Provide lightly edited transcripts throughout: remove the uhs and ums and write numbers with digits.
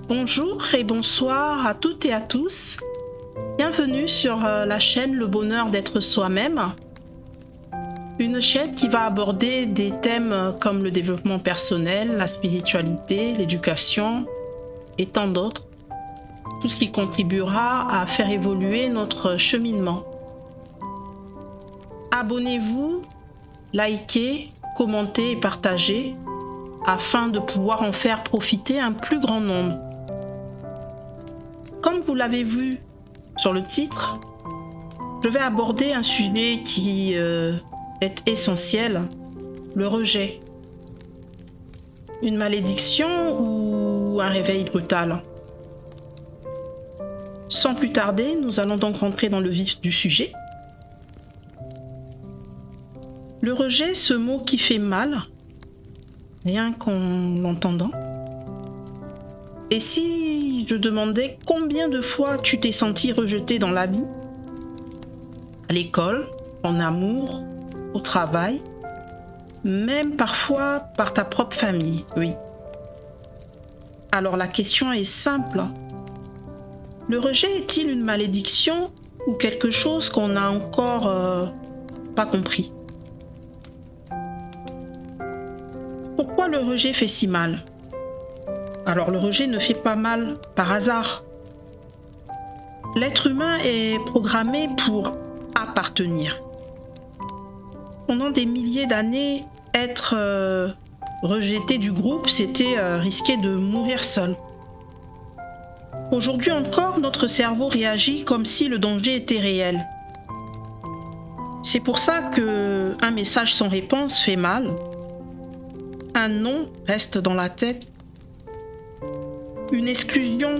Bonjour et bonsoir à toutes et à tous. Bienvenue sur la chaîne Le Bonheur d'être soi-même. Une chaîne qui va aborder des thèmes comme le développement personnel, la spiritualité, l'éducation et tant d'autres. Tout ce qui contribuera à faire évoluer notre cheminement. Abonnez-vous, likez, commentez et partagez afin de pouvoir en faire profiter un plus grand nombre. Comme vous l'avez vu sur le titre, je vais aborder un sujet qui est essentiel, le rejet. Une malédiction ou un réveil brutal. Sans plus tarder, nous allons donc rentrer dans le vif du sujet. Le rejet, ce mot qui fait mal, rien qu'en l'entendant. Et si je demandais combien de fois tu t'es senti rejeté dans la vie, à l'école, en amour, au travail, même parfois par ta propre famille, oui. Alors la question est simple. Le rejet est-il une malédiction ou quelque chose qu'on n'a encore pas compris? Pourquoi le rejet fait si mal? Alors le rejet ne fait pas mal par hasard. L'être humain est programmé pour appartenir. Pendant des milliers d'années, être rejeté du groupe, c'était risquer de mourir seul. Aujourd'hui encore, notre cerveau réagit comme si le danger était réel. C'est pour ça qu'un message sans réponse fait mal. Un non reste dans la tête. Une exclusion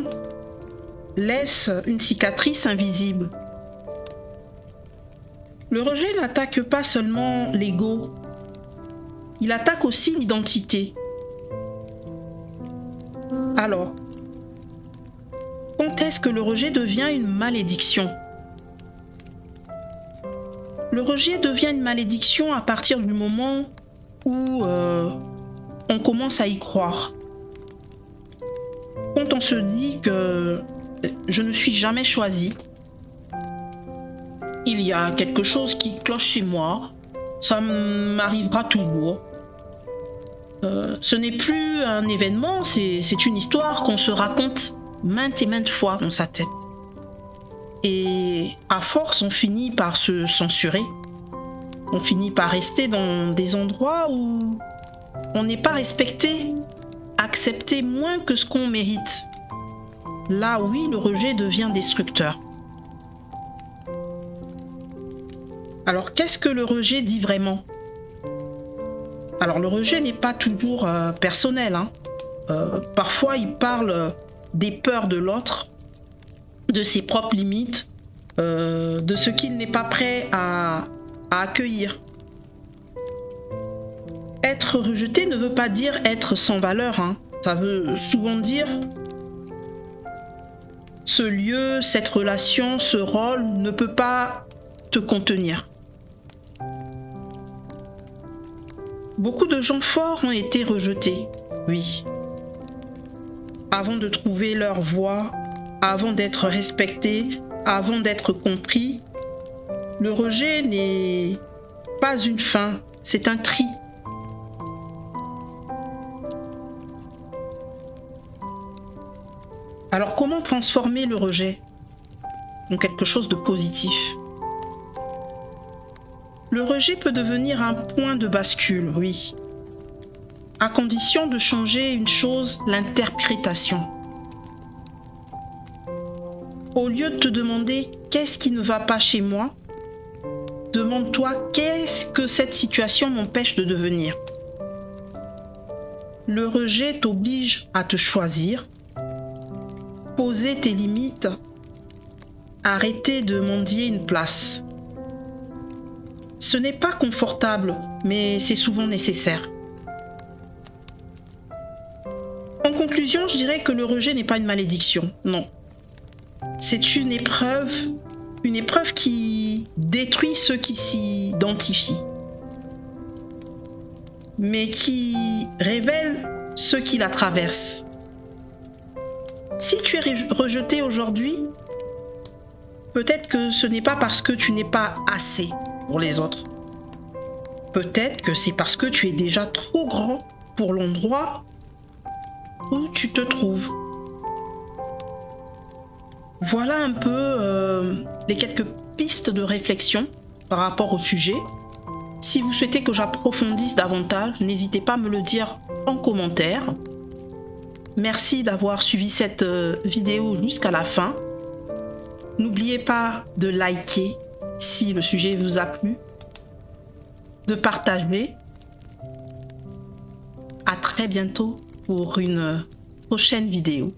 laisse une cicatrice invisible. Le rejet n'attaque pas seulement l'ego, il attaque aussi l'identité. Alors, quand est-ce que le rejet devient une malédiction? Le rejet devient une malédiction à partir du moment où on commence à y croire. Quand on se dit que je ne suis jamais choisi, il y a quelque chose qui cloche chez moi, ça m'arrivera toujours. Ce n'est plus un événement, c'est une histoire qu'on se raconte maintes et maintes fois dans sa tête. Et à force, on finit par se censurer. On finit par rester dans des endroits où on n'est pas respecté, accepté moins que ce qu'on mérite. Là, oui, le rejet devient destructeur. Alors, qu'est-ce que le rejet dit vraiment? Alors, le rejet n'est pas toujours personnel. Parfois, il parle des peurs de l'autre, de ses propres limites, de ce qu'il n'est pas prêt à accueillir. Être rejeté ne veut pas dire être sans valeur. Ça veut souvent dire ce lieu, cette relation, ce rôle ne peut pas te contenir. Beaucoup de gens forts ont été rejetés, oui. Avant de trouver leur voie, avant d'être respectés, avant d'être compris, le rejet n'est pas une fin, c'est un tri. Alors comment transformer le rejet en quelque chose de positif? Le rejet peut devenir un point de bascule, oui, à condition de changer une chose, l'interprétation. Au lieu de te demander qu'est-ce qui ne va pas chez moi, demande-toi qu'est-ce que cette situation m'empêche de devenir. Le rejet t'oblige à te choisir, poser tes limites, arrêter de mendier une place. Ce n'est pas confortable, mais c'est souvent nécessaire. En conclusion, je dirais que le rejet n'est pas une malédiction, non. C'est une épreuve qui détruit ceux qui s'identifient, mais qui révèle ceux qui la traversent. Si tu es rejeté aujourd'hui, peut-être que ce n'est pas parce que tu n'es pas assez pour les autres. Peut-être que c'est parce que tu es déjà trop grand pour l'endroit où tu te trouves. Voilà un peu les quelques pistes de réflexion par rapport au sujet. Si vous souhaitez que j'approfondisse davantage, n'hésitez pas à me le dire en commentaire. Merci d'avoir suivi cette vidéo jusqu'à la fin. N'oubliez pas de liker si le sujet vous a plu, de partager. À très bientôt pour une prochaine vidéo.